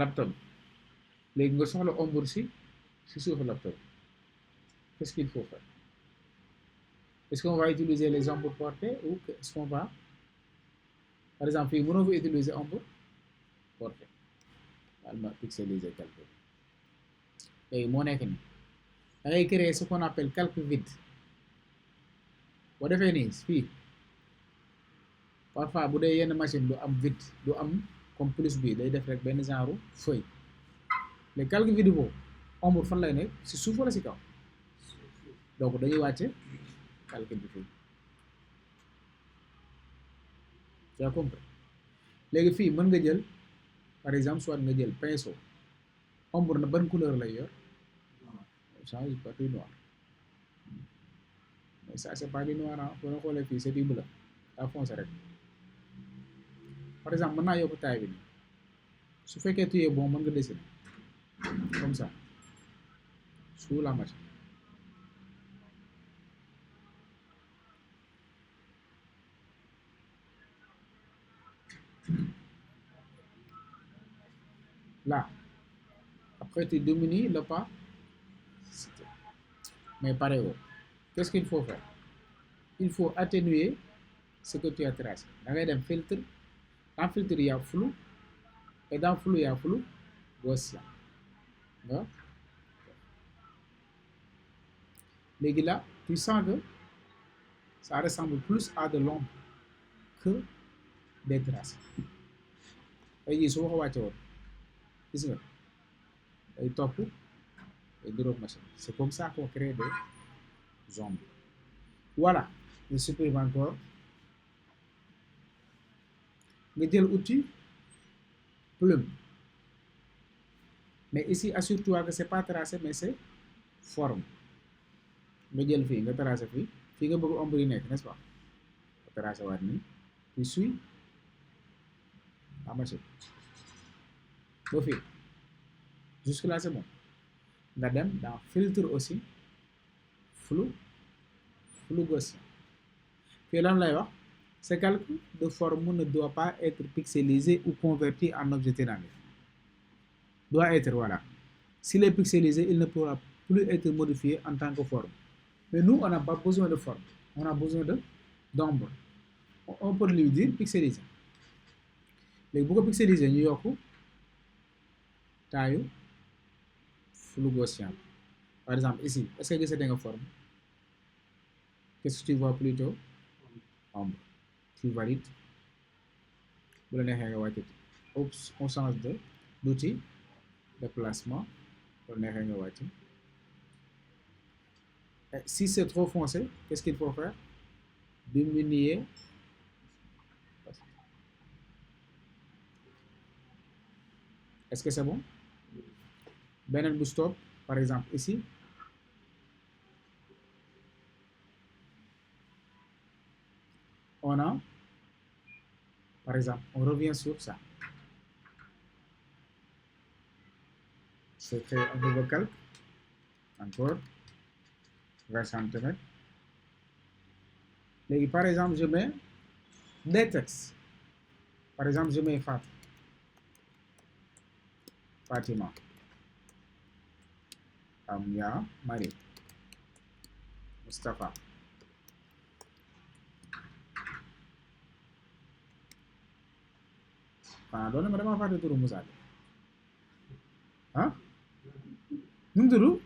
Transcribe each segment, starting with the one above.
laptop léegi nga soxla ombre si suufu laptop qu'est-ce qu'il faut faire? Est-ce qu'on va utiliser les ombres portées ou est-ce qu'on va par exemple fii mënoo fa utiliser ombre portée daal ma pixeliser calque léegi moo nekk ni da ngay créer ce qu'on appelle calque vide boo defee nii fii parfois bu dee yenn machine du am vide du am comme plus bii day def rek benn genre feuille les calque vide boobu ombre fan lay nekk si suuf wala si kaw donc dañuy wàcce calque bi fii tu as compris léegi fii mën nga jël par exemple soit nga jël pinceau ombre na ban couleur lay yor change pas du noir mais ça c'est pas du noir ah boo xoolee fii c'est du bleu daa foncé rek par exemple mën naa yokk taille bi nii su fekkee tu es bon mën nga dessiner comme ça sous la machine là après tu diminues le pas mais pareil qu'est-ce qu'il faut faire il faut atténuer ce que tu as tracé da ngay dem filtre dans filtre il y a flou et dans flou il y a flou gaussien là. Léegi là tu sens que ça ressemble plus à de l'ombre que des traces tey jii su ma ko wàcce woon gis nga day topp day duróog machine c'est comme ça qu'on crée des ombres voilà je supprime encore nga jël outil plume mais ici assure-toi que c'est pas tracé mais c'est forme nga jël fii nga tracé fii nga bëgg ombre yi nekk n'est-ce pas nga tracé waat nii tu suis la machine ba fii jusque là c'est bon nga dem dans filtre aussi flou gaussien fii lan lay wax ce calque de forme ne doit pas être pixelisé ou converti en objet dynamique doit être voilà s'il est pixelisé il ne pourra plus être modifié en tant que forme mais nous on n'a pas besoin de forme on a besoin d'ombre on peut lui dire pixeliser léegi bu ko pixeliser ñu yokk taille flou gaussien par exemple ici est-ce que gisate nga forme qu'est-ce que tu vois plutôt ombre tu valides bu la neexee nga wàcc on change d'outil de placement bu la neexee nga wàcc si c'est trop foncé qu'est-ce qu'il faut faire diminuer est-ce que c'est bon beneen bu stop par exemple ici on a par exemple on revient sur ça c'est créer un nouveau calque encore 20 cm léegi par exemple je mets des textes par exemple je mets Fatima Amia Marie Moustapha doon na ma dama fàtte turu Moussa ah nu mu tudd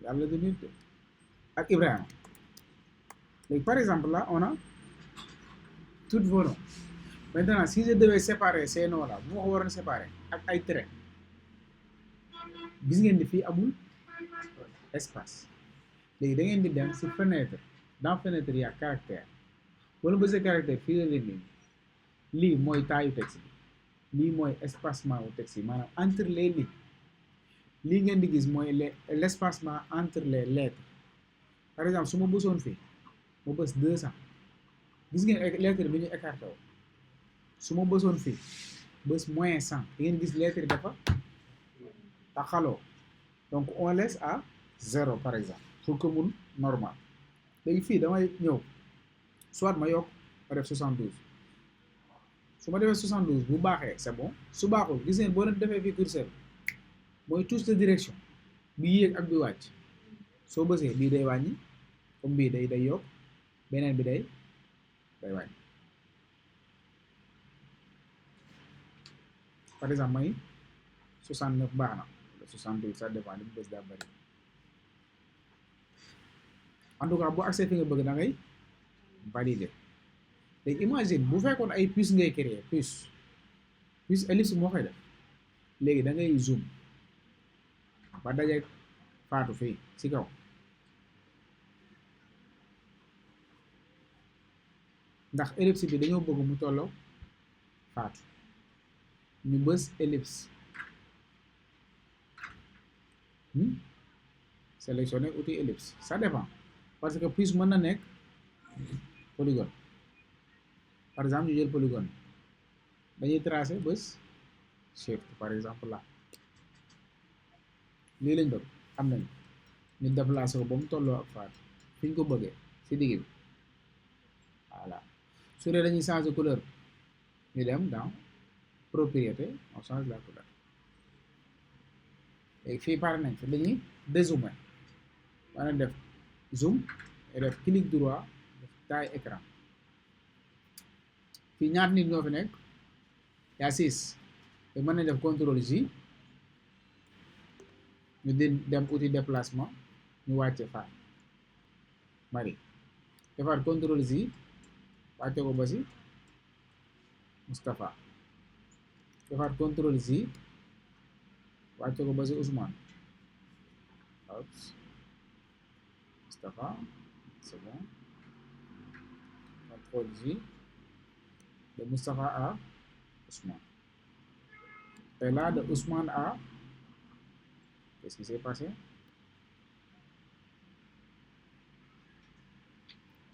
yàlla du nit ak Ibrahima léegi par exemple là on a toutes vos noms maintenant si je devais séparer ces noms là bu ma ko waroon séparer ak ay traits gis ngeen ni fii amul espace léegi da ngeen di dem ci fenêtre dans fenêtre il y a caractère wala ba sa caractère fii la leen lii mooy taayu texte bi lii mooy espacement wu texte yi maanaam entre les lignes lii ngeen di gis mooy l'espacement entre les lettres par exemple su ma bësoon fii ma bës 200 gis ngeen lettre bi ñu écarté wu su ma bësoon fii bës moins 100 da ngeen gis lettre yi dafa taxaloo donc on laisse à 0 par exemple pour que mun normal léegi fii damay ñëw soit ma yokk ma def 72 su ma defee 72 bu baaxee c'est bon su baaxul gis ngeen boo leen defee fii curseur mooy touche de direction bi yéeg ak bi wàcc soo bësee bii day wàññi comme bii day yokk beneen bi day wàññi par exemple may 69 baax na wala 68 ça dépend li mu bës daa bari en tout cas boo accès fi nga bëgg da ngay valider léegi imagine bu fekkoon ay puce ngay créer puce ellipse moo koy def léegi da ngay zoom ba dajeeg faatu fii ci kaw ndax ellipse bi dañoo bëgg mu tolloo faatu ñu bës ellipse sélectionner outil ellipse ça dépend parce que puce mën na nekk polygone par exemple ñu jël polygone dañuy tracer bës shift par exemple là lii lañ bëgg am nañ ñu déplacer ko ba mu tolloo ak faatu fi ñu ko bëggee ci digg bi voilà su dee dañuy changer couleur ñu dem dans propriété on change la couleur léegi fii pare nañ fi dañuy dézoomer maanaam def zoom et def clic droit def taille écran fii ñaata nit ñoo fi nekk yaa 6 te mën nañ def contrôle J ñu dem outil déplacement ñu wàcce fa Marie defaat contrôle J wàcce ko ba si Moustapha defaat contrôle J wàcce ko ba si Ousmane Moustapha c'est bon contrôle J de Moustapha à Ousmane et là de Ousmane à qu'est-ce qui s'est passé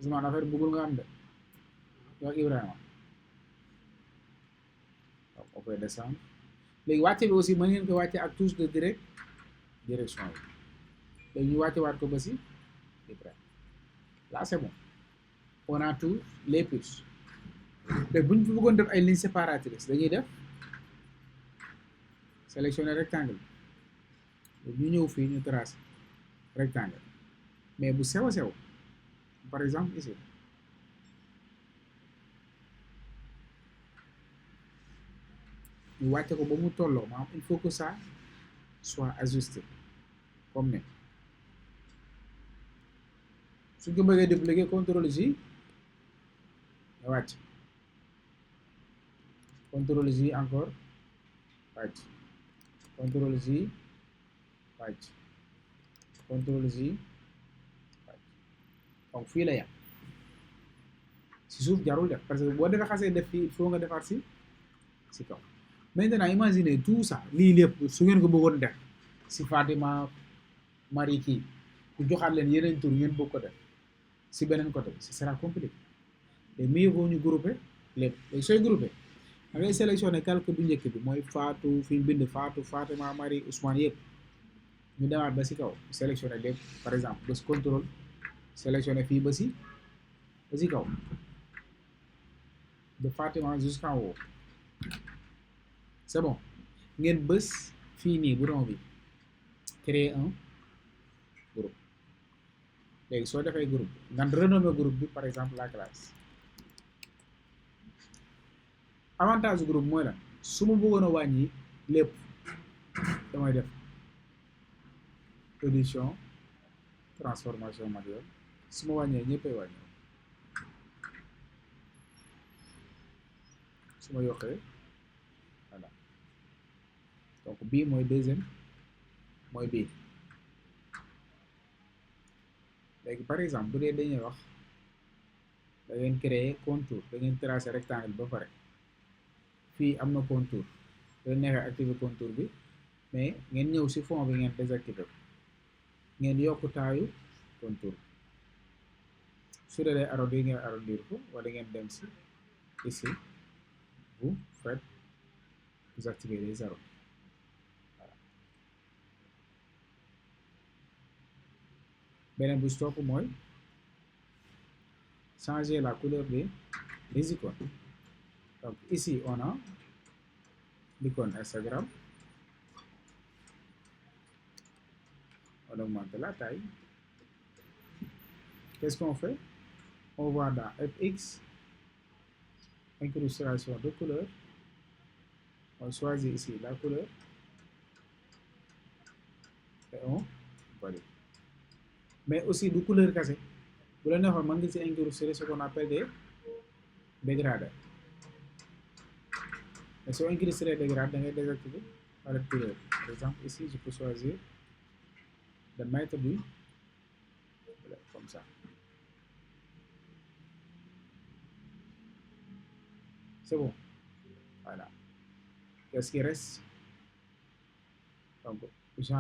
Ousmane affaire bëggul nga am de yow Ibrahima donc on peut descendre léegi wàcce bi aussi mën ngeen ko wàcce ak touche de direction yi léegi ñu wàcce waat ko ba si Ibrahima là c'est bon on a tout les puces léegi bu ñu fi bëggoon def ay lignes séparatrices dañuy def sélectionner rectangle ñu ñëw fii ñu tracer rectangle mais bu sew a sew par exemple ici ñu wàcce ko ba mu tolloo maanaam il faut que ça soit ajusté comme ne suñ ko bëggee dupliquer contrôle J nga wàcc contrôle J encore wàcc contrôle J wàcc contrôle J wàcc donc fii la yam si suuf jarul def parce que boo defee xasee def fii il faut nga defaat si kaw maintenant imaginez tout ça lii lépp su ngeen ko bëggoon def si Fatima Marie kii ku joxaat leen yeneen tur ngeen bëgg ko def si beneen côté bi ce sera compliqué et mieux vaut ñu grouper lépp léegi sooy grouper da ngay sélectionner calque bu njëkk bi mooy Fatou fi ñu bind Fatou Fatima Marie Ousmane yëpp ñu demaat ba si kaw sélectionner lépp par exemple bés contrôle sélectionner fii ba si kaw de Fatima jusqu'en haut c'est bon ngeen bës fii nii bouton bi créer un groupe léegi soo defee groupe nga renommer groupe bi par exemple la classe avantage groupe mooy la su ma bëggoon a wàññi lépp damay def édition transformation manuelle su ma wàññee ñëppay wàññi su ma yokkee voilà donc bii mooy deuxième mooy bii léegi par exemple bu dee dañuy wax da ngeen créer contour da ngeen tracer rectangle ba pare fii am na contour da neexee activer contour bi mais ngeen ñëw si fond bi ngeen désactiver ko ngeen yokk taayu contour su dee arrondir ngeen arrondir ko wala ngeen dem si ici vous faites vous activez les arrows voilà beneen bu stop mooy changer la couleur des icônes Donc ici, on a l'icône Instagram. On augmente la taille. Qu'est-ce qu'on fait? On va dans FX, incrustation de couleur. On choisit ici la couleur et on valide. Mais aussi de couleur cassée. Vous allez incruster ce qu'on appelle des dégradés. Mais si on incruste les dégradés, on va désactiver par la couleur. Par exemple, ici, je peux choisir de mettre du bleu, comme ça. C'est bon. Voilà. Qu'est-ce qui reste? Donc,